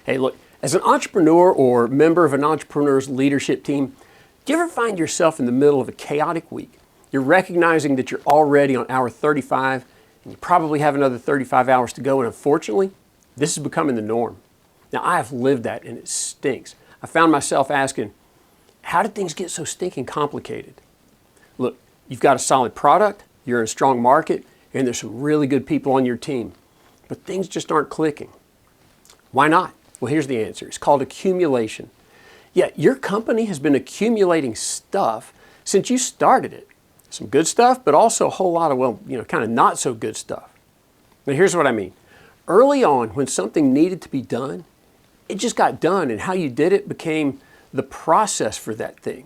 Hey, look, as an entrepreneur or member of an entrepreneur's leadership team, do you ever find yourself in the middle of a chaotic week? You're recognizing that you're already on hour 35 and you probably have another 35 hours to go, and unfortunately, this is becoming the norm. Now, I have lived that and it stinks. I found myself asking, how did things get so stinking complicated? Look, you've got a solid product, you're in a strong market, and there's some really good people on your team, but things just aren't clicking. Why not? Well, here's the answer. It's called accumulation. Yeah, your company has been accumulating stuff since you started it. Some good stuff, but also a whole lot of, well, kind of not so good stuff. Now, here's what I mean. Early on, when something needed to be done, it just got done, and how you did it became the process for that thing.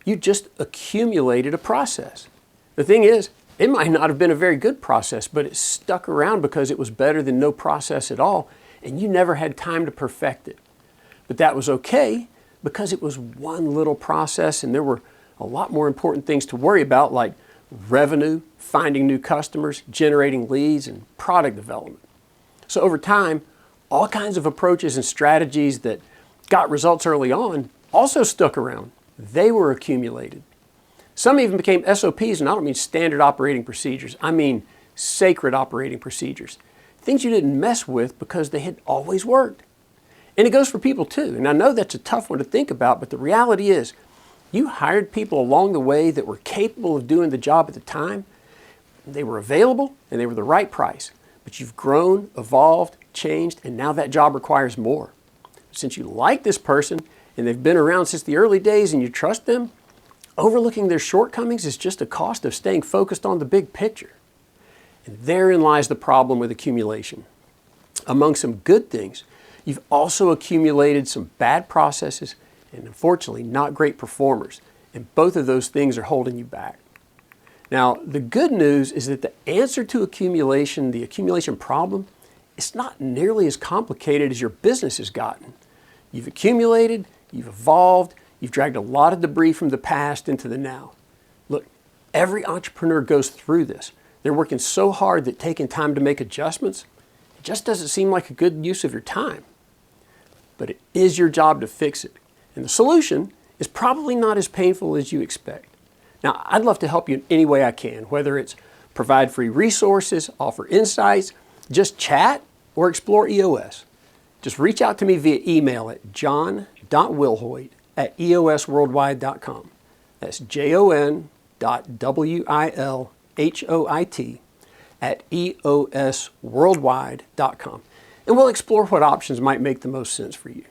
You just accumulated a process. The thing is, it might not have been a very good process, but it stuck around because it was better than no process at all, and you never had time to perfect it. But that was okay because it was one little process, and there were a lot more important things to worry about, like revenue, finding new customers, generating leads, and product development. So over time, all kinds of approaches and strategies that got results early on also stuck around. They were accumulated. Some even became SOPs, and I don't mean standard operating procedures. I mean sacred operating procedures. Things you didn't mess with because they had always worked. And it goes for people too. And I know that's a tough one to think about, but the reality is you hired people along the way that were capable of doing the job at the time. They were available and they were the right price. But you've grown, evolved, changed, and now that job requires more. Since you like this person and they've been around since the early days and you trust them, overlooking their shortcomings is just a cost of staying focused on the big picture. And therein lies the problem with accumulation. Among some good things, you've also accumulated some bad processes and unfortunately not great performers. And both of those things are holding you back. Now, the good news is that the answer to accumulation, the accumulation problem, it's not nearly as complicated as your business has gotten. You've accumulated, you've evolved, you've dragged a lot of debris from the past into the now. Look, every entrepreneur goes through this. They're working so hard that taking time to make adjustments, it just doesn't seem like a good use of your time. But it is your job to fix it. And the solution is probably not as painful as you expect. Now, I'd love to help you in any way I can, whether it's provide free resources, offer insights, just chat, or explore EOS. Just reach out to me via email at john.wilhoit@eosworldwide.com. That's JON.WILHOIT@eosworldwide.com. And we'll explore what options might make the most sense for you.